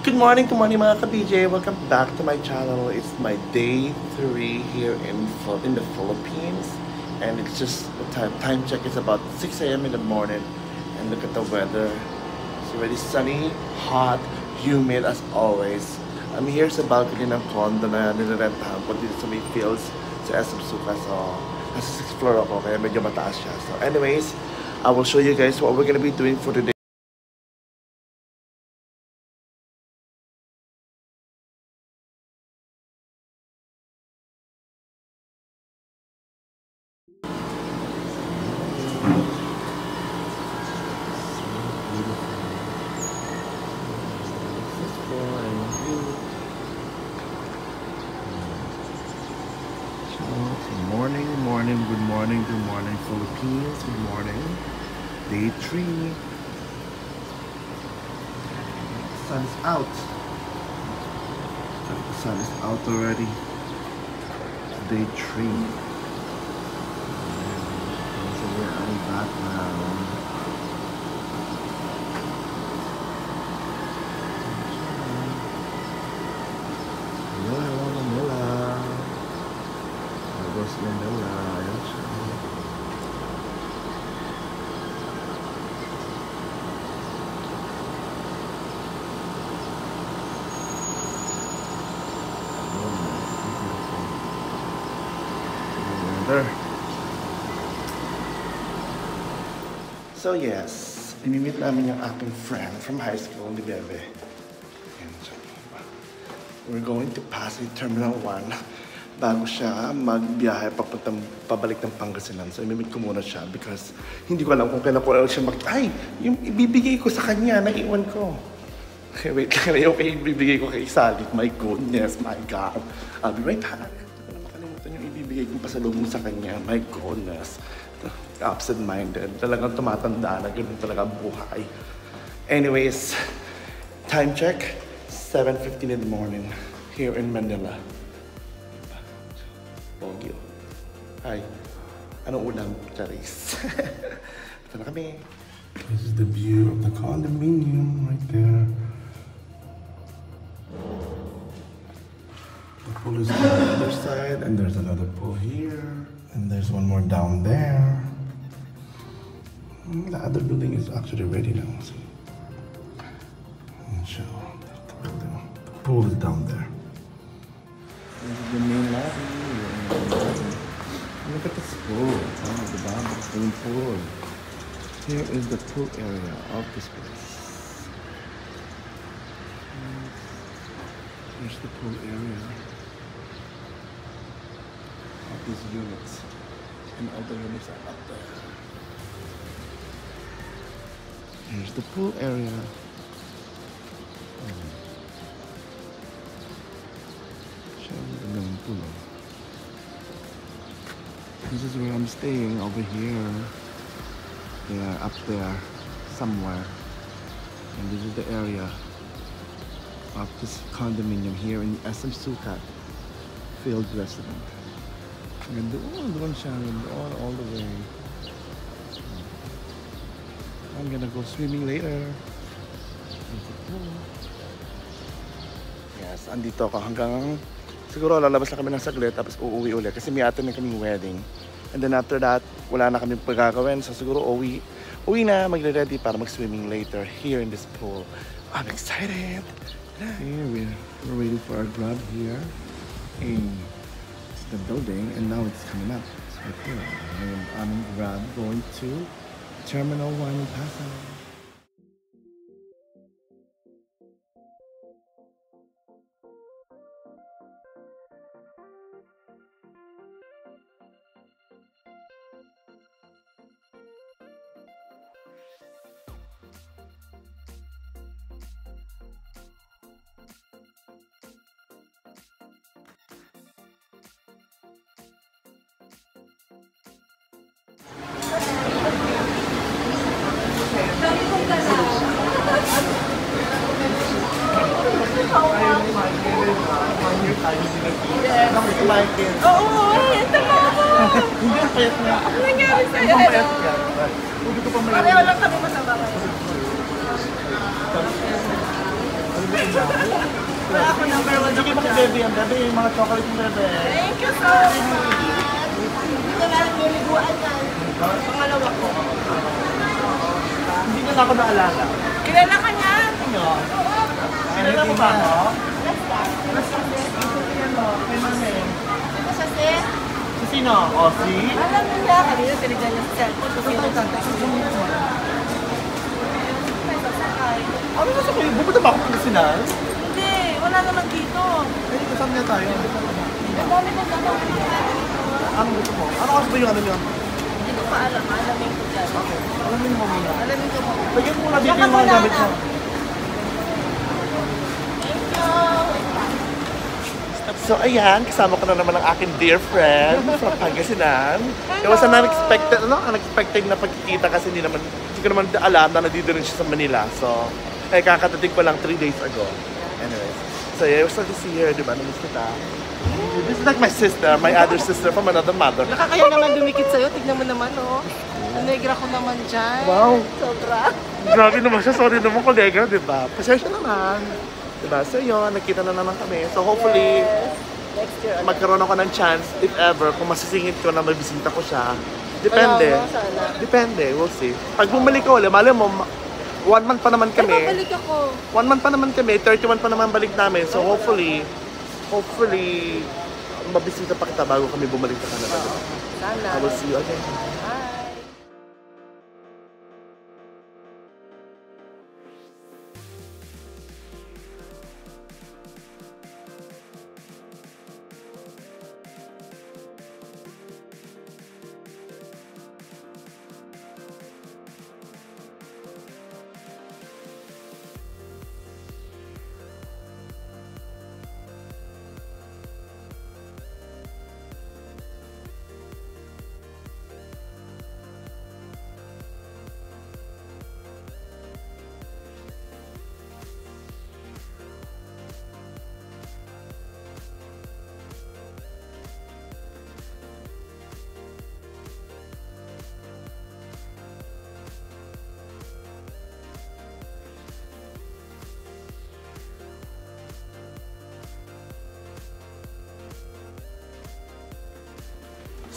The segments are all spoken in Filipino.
Good morning mga ka-BJ. Welcome back to my channel. It's my day 3 here in the Philippines. And it's just, the time check is about 6 a.m. in the morning. And look at the weather. It's already sunny, hot, humid as always. I'm here sa balcony ng condo na nilirentahan ko dito sa may fields sa SM Suka. So, nasa 6th floor ako kaya medyo mataas siya. So anyways, I will show you guys what we're gonna be doing for today. Good morning Philippines, good morning. Day 3. The sun is out. The sun is out already. Day 3. So we're on background. Hello, Manila. Lagos, Manila. Ayan siya. So yes, inimit namin yung aking friend from high school, ni Bebe. We're going to pass in Terminal 1 bago siya magbiyahe pabalik ng Pangasinan. So imimit ko muna siya because hindi ko alam kung kailan ko siya ay, yung ibibigay ko sa kanya, naiwan ko. Okay, wait lang, yung ibibigay ko kay Sally. My goodness, my God. I'll be right back. Hindi ko na makalimutan yung ibibigay kong pasalubong sa kanya. My goodness. Absent-minded. Talagang tumatanda na ganun talaga buhay. Anyways, time check, 7:15 in the morning here in Manila. Bogyo. Hi. Anong ulam? Charis. Ito na kami. This is the view of the condominium right there. The pool is on the other side, and there's another pool here, and there's one more down there. The other building is actually ready now. So, the pool is down there. This is the main lobby. Look at this pool. Oh, the swimming pool. Here is the pool area of this place. Here's the pool area of these units. And all the units are up there. Here's the pool area. This is where I'm staying over here. They are up there somewhere. And this is the area of this condominium here in SM Sukat Field Resident. And doon siya, all the way. I'm gonna go swimming later. Yes, andito ako hanggang siguro lalabas na kami ng saglit tapos uuwi ulit kasi may attend na kaming wedding. And then after that, wala na kami pagkakawin. So siguro uwi na, magre-ready para mag-swimming later here in this pool. I'm excited! Here we're waiting for our Grab here in the building and now it's coming up. It's right here. And I'm in Grab going to Terminal 1 in Pasay. Oo, ito mo ako. Hindi na payat na. Ano nangyari sa'yo? Pareho lang kami masama ngayon. Wala ako number 1. Sige mo kay Bebe yan, Bebe, yung mga chocolate ng Bebe. Thank you so much. Dito na lang niliguan yan. Pangalawa ko. Hindi na ako naalala. Kilala ka niya? Ano? Kilala mo ba ako? Kay Mami. Ito siya, sis. Si sino? O, si? Alam mo niya, kanina tinignan niya sa cellphone. Kasi ito sasakay. Ano na sa kayo? Bumunta ba ako ng Sinal? Hindi, wala naman dito. Ay, kasama niya tayo. Ang dami kong gagawin dito. Ano gusto mo? Ano kasi ba yung ano niya? Hindi ko pa alam. Alamin ko dyan. Okay. Alamin mo muna. Alamin ko mo. Lagyan mo na dito yung mga gamit mo. Thank you. So ayan, kasama ko na naman ang aking dear friend from Pangasinan. It was an unexpected na pagkikita kasi hindi ko naman alam na nandito rin siya sa Manila. So, kakatating ko lang 3 days ago. Anyways, so yeah, it was nice to see her, di ba? Namiss kita. This is like my sister, my other sister from another mother. Nakakaya naman dumikit sa'yo. Tignan mo naman, oh. Negra ko naman dyan. Wow. Sobra. Grabe naman siya, sorry naman kollega, di ba? Pasensya naman. Diba? So yun, nakita na naman kami. So hopefully, Next year. magkaroon ako ng chance, if ever, kung masisingit ko na mabisita ko siya. Depende. Ayaw mo, sana. Depende, we'll see. Pag bumalik ko ulit, mali mo, 1 month pa naman Ay, kami. babalik ako. 1 month pa naman kami, 31 pa naman balik namin. So hopefully, mabisita pa kita bago kami bumalik sa Canada. Sana. I will see you again. Bye.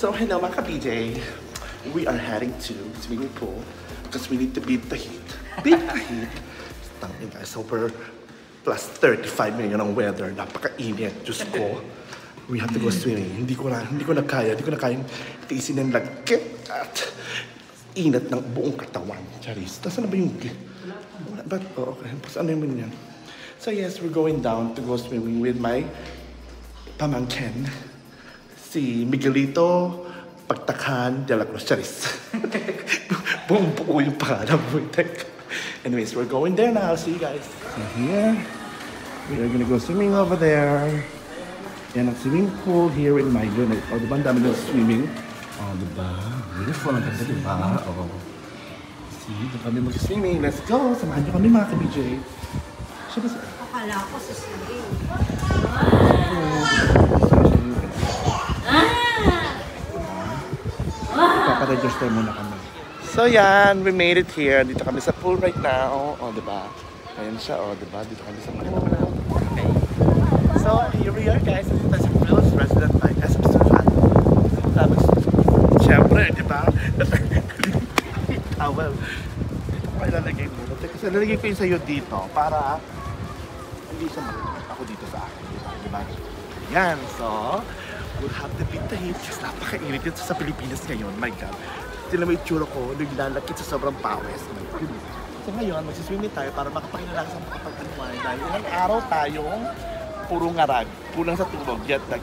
So hello mga ka-BJ. We are heading to swimming pool because we need to beat the heat. Beat the heat. Tangin guys, super plus 35 million ang weather. Napaka-init. Diyos ko. We have to go swimming. Hindi ko na kaya. Hindi ko na kayang tiisin ng lagkit at inat ng buong katawan. Charis. Tapos ano ba yung... Wala ba? Oh, okay. Tapos ano yung yan? So yes, we're going down to go swimming with my pamangkin. Si Miguelito Pagtakhan de la Cruz. Charis. Buong buo yung pangalan mo. Anyways, we're going there now. See you guys. So here, we are gonna go swimming over there. Yan ang swimming pool here in my unit. O, diba ang dami ng swimming? O, diba? Beautiful. Ang ganda, diba? O. See, diba kami mag-swimming. Let's go. Samahan niyo kami mga ka-BJ. Siya ba siya? Akala ko sa swimming. Paparegister muna kami. So yan, we made it here. Dito kami sa pool right now. O, diba? Ayan siya, o, diba? Dito kami sa pool. Okay. So, here we are guys. Dito tayo sa Philips Resident by SM Surat. Tapos, syempre, diba? Towel. Dito ko ilalagay muna. Kasi ilalagay ko yung sa'yo dito para hindi siya mag ako dito sa akin. Diba? Yan, so, we'll have to beat the heat kasi napakainit yun sa Pilipinas ngayon. My God. Sila may itsura ko, naglalakit sa sobrang pawis. So ngayon, magsiswimming tayo para makapag-relax ang makapag-unwind dahil ilang araw tayong puro ngarag, kulang sa tulog, jet lag.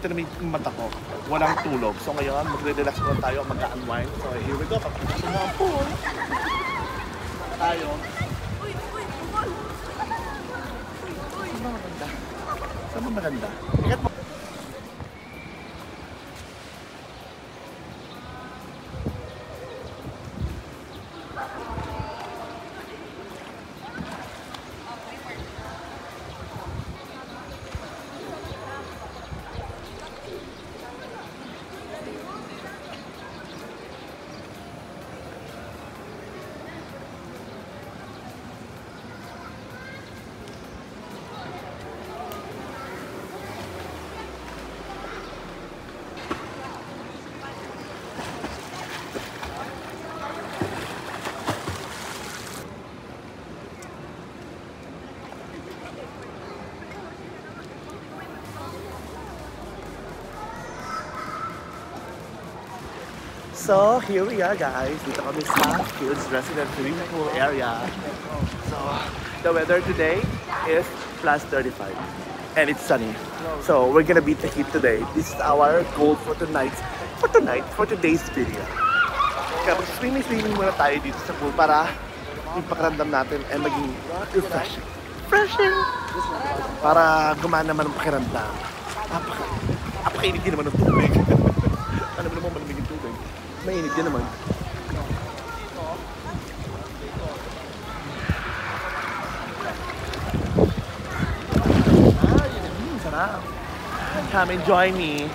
Tinamig yung mata ko, walang tulog. So ngayon, magre-relax ko tayo, mag-unwind. So here we go, papasok na ang pool. Tayo. Saan ba maganda? Saan ba maganda? Ingat mo. So, here we are guys. Dito kami sa Fields Resident Swimming Pool area. So, the weather today is plus 35. And it's sunny. So, we're gonna beat the heat today. This is our goal for today's video. Kaya swimming muna tayo dito sa pool para yung pakiramdam natin ay maging refreshing. Para gumana naman ang pakiramdam. Napakainit din naman ng tubig. Ano mo naman malamig yung tubig? Mainit din naman. Sarap. Come and join me,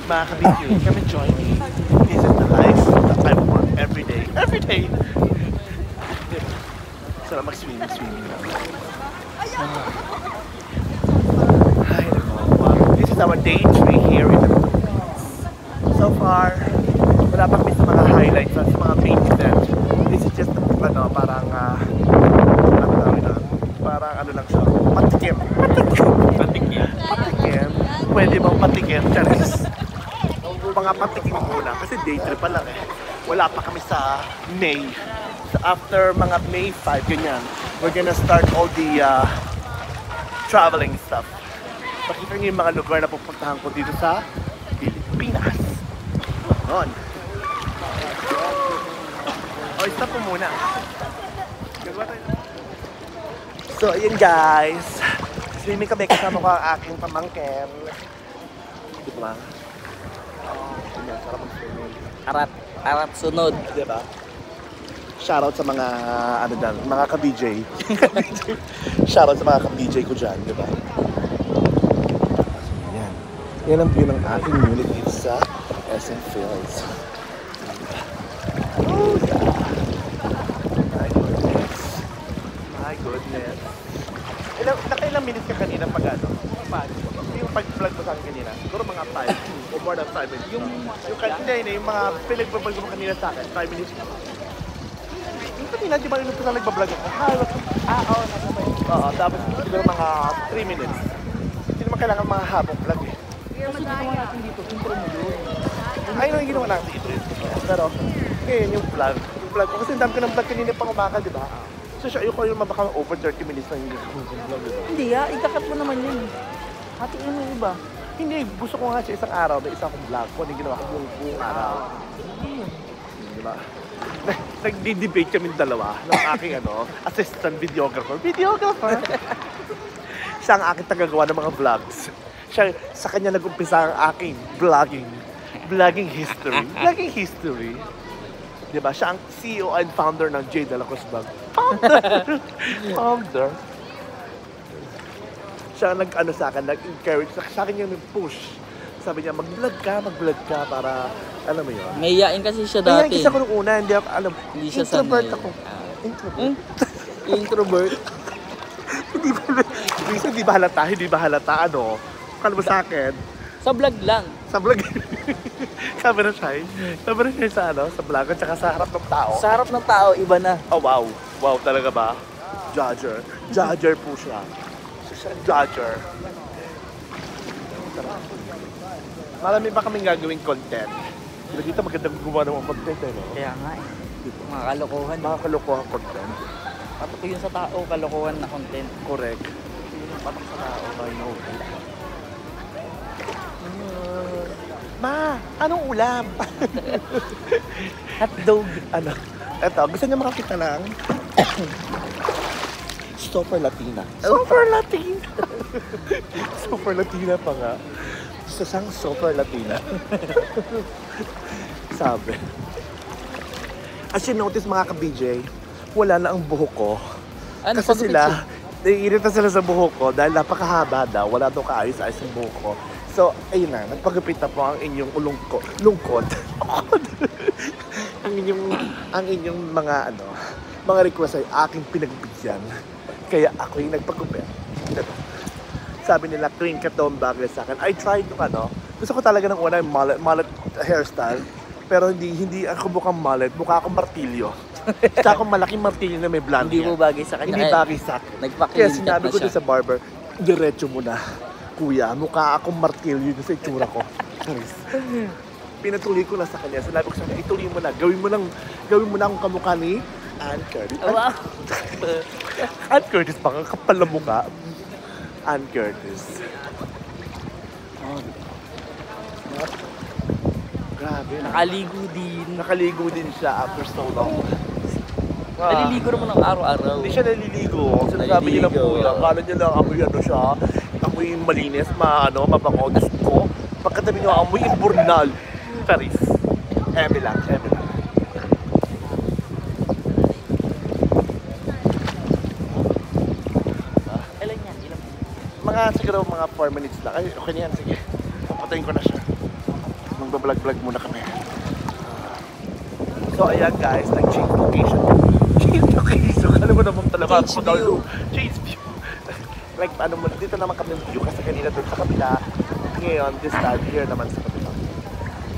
mga kabigyo. Come and join me. This is the life that I want every day. Every day! Sarap mag-swimming lang. Ay, nako. This is our day 3 here in the Philippines. So far, wala pa kami sa mga highlights at sa mga main event. This is just parang ano lang siya. Patikim. Pwede bang patikim? Charis. Mga patikim muna kasi day 3 pa lang eh. Wala pa kami sa May. So after mga May 5, ganyan, we're gonna start all the traveling stuff. Pakita niyo yung mga lugar na pupuntahan ko dito sa Pilipinas. Noon. Stop po muna. So, ayun guys. Swimming kami kasama ko ang aking pamangkin. Dito ba? Ganyan, sarap mag-swimming. Arat sunod. Diba? Shoutout sa mga, mga ka-BJ. Shoutout sa mga ka-BJ ko dyan, diba? Yan. Yan ang view ng aking unit dito sa SM Fields. Oh, yeah. My goodness. Nakailang minutes ka kanina pag ano? Yung pag-vlog mo sa akin kanina? Siguro mga 5 o more than 5 minutes. Yung kanina yung mga pinag-vlog mo kanina sa akin, 5 minutes. Yung kanina, di ba yung nagbablog ako? Oo, tapos siguro mga 3 minutes. Hindi naman kailangan mga habang vlog eh. Kasi ginawa natin dito, intro mo yun. Ayun ang ginawa natin ito. Pero, ngayon yung vlog. Yung vlog ko, kasi ang dami ko ng vlog kanina pang umaga, di ba? So, ayoko yung mabaka over 30 minutes na hindi ko vlog. Hindi ikakat mo naman yun. Hatiin mo yung iba. Hindi, gusto ko nga sa isang araw na isang vlog ko. Hindi ginawa ko buong araw. Di ba? Nagdi-debate kami dalawa ng aking assistant videographer. Siya ang aking tagagawa ng mga vlogs. Siya, sa kanya nag-umpisa ang aking vlogging history. Diba? Siya ang CEO and founder ng J. De La Cruz Vlog. Founder. Siya ang sa akin, nag-encourage. Sa akin yung nag-push. Sabi niya, mag-vlog ka para, alam mo yun. Mayayain kasi siya Kaya dati. isa ko nung una, hindi ako, Hindi siya introvert sanay. ako. Introvert. Introvert. Hindi ba halata, Kala mo sa akin? Sa vlog lang. Sa vlog. Camera shy sa sa vlog at saka sa harap ng tao. Sa harap ng tao, iba na. Oh, wow. Wow, talaga ba? Judger po siya. Siya judger. Marami pa kaming gagawing content. Dito magandang gumawa ng mga content, no? Kaya nga eh. Mga kalokohan. Mga kalokohan content. Patok yun sa tao, kalokohan na content. Correct. Patok sa tao. I know. Ma, anong ulam? Hotdog. Eto, gusto niyo makakita lang? Super Latina. Super Latina pa nga. Gusto siyang super Latina. Sabi. As you notice mga ka-BJ, wala na ang buhok ko. Ano, Kasi sila, naiirita sila sa buhok ko dahil napakahaba daw. Wala daw kaayos-ayos ang buhok ko. So, ayun na, nagpagupit na po ang inyong lungkot. ang inyong mga mga request ay aking pinagbigyan. Kaya ako yung nagpagupit. Sabi nila, clean cut daw ang bagay sa akin. I tried gusto ko talaga ng una yung mullet hairstyle. Pero hindi ako mukhang mullet, mukha akong martilyo. Sa akong malaking martilyo na may blonde. Hindi mo bagay sa kanya. Hindi bagay sa akin. Kaya Nagpa-clean cut sinabi na ko siya. din sa barber, diretso mo na. Kuya, mukha akong martilyo sa itsura ko. Charis. pinatuloy ko na sa kanya. Sinabi ko sa kanya, ituloy mo na. Gawin mo na akong kamukha ni Ann Curtis. Wow. Ann Curtis, baka kapal na mukha. Ann Curtis. Oh. Grabe. Nakaligo din siya after so long. Naliligo naman ng araw-araw. Hindi siya naliligo. Sinasabi niya ng kuya. Akala niya lang amoy ano siya. Amoy malinis, mabango. Diyos ko. Pagkatabi niya, amoy imburnal. Charis. Eme lang. Ilan yan? Siguro mga 4 minutes lang. Ay, okay na yan. Sige. Papatayin ko na siya. Magbablog-vlog muna kami. So, ayan guys. Nag-change location. Change location. Alam mo naman talaga. Change view. Change view. Like, ano mo, dito naman kami view kasi kanina doon sa kabila. Ngayon, this time here naman sa kabila.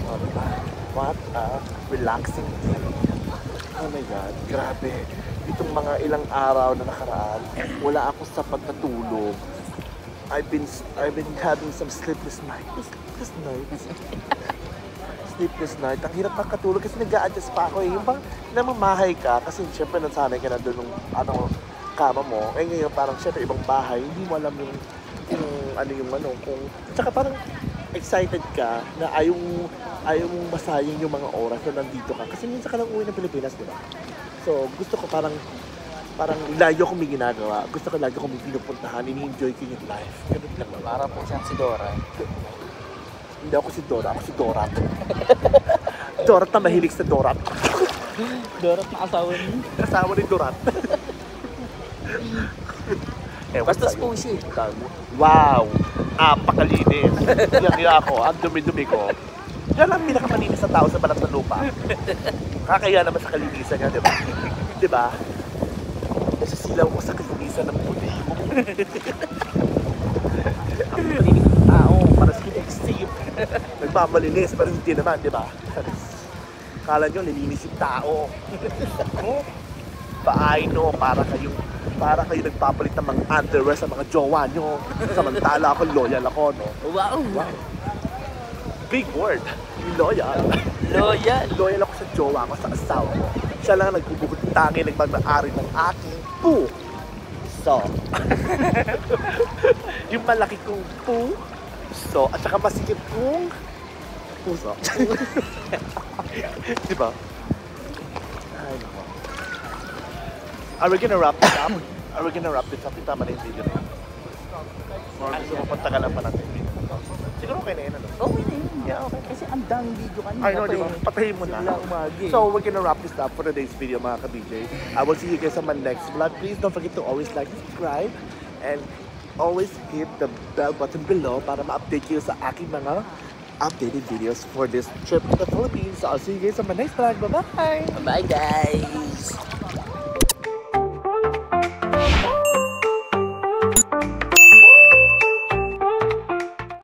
Oh, diba? What a relaxing day. Oh my God, grabe. Itong mga ilang araw na nakaraan, wala ako sa pagkatulog. I've been having some sleepless nights. Sleepless night. Ang hirap makatulog kasi nag-a-adjust pa ako eh. Yung bang namamahay ka kasi syempre nasanay ka na doon ng kama mo. Eh ngayon parang syempre ibang bahay, hindi mo alam yung kung tsaka parang excited ka na ayaw mong masayang yung mga oras na nandito ka. Kasi minsan ka lang uwi ng Pilipinas, di ba? So gusto ko parang lagi ako may ginagawa. Gusto ko lagi ako may pinupuntahan. Ini-enjoy ko yung life. Ganun lang naman. Para po siyang si Dora. Hindi ako si Dora, ako si Dorat. Dorat na mahilig sa Dorat. Dorat na asawa niya. Kasama ni Dorat. Bastos po siya. Wow! Apakalinis. Yan ako, ang dumi-dumi ko. Yan ang pinakamalinis sa tao sa balat ng lupa. Kakaya naman sa kalinisan niya, di ba? Di ba? Nasisilaw ko sa kalinisan ng puti mo. Ang malinis ng tao, para sa kinexip. Nagmamalinis, pero hindi naman, di ba? Kala nyo, nilinis yung tao. Paano, para kayo nagpapalit ng mga underwear sa mga jowa nyo. Samantala ako, loyal ako, no? Wow. Big word. Loyal. Loyal ako sa jowa ko, sa asawa ko. Siya lang nagbubukod tangi, nagmag-aari ng aking puso. Yung malaki kong puso, at saka masikip kong puso. Diba? Ay, nako. Are we gonna wrap this up? Tama na yung video na yun. Or gusto mo pantagalan pa natin yung video? Siguro okay na yun, ano? Okay na yun. Yeah, okay. Kasi ang daming video kanina. I know, di ba? Patayin mo na. Sila umagi. So, we're gonna wrap this up for today's video, mga ka-BJ. I will see you guys on my next vlog. Please don't forget to always like and subscribe. And always hit the bell button below para ma-update you sa aking mga updated videos for this trip to the Philippines. So, I'll see you guys on my next vlog. Bye-bye! Bye guys!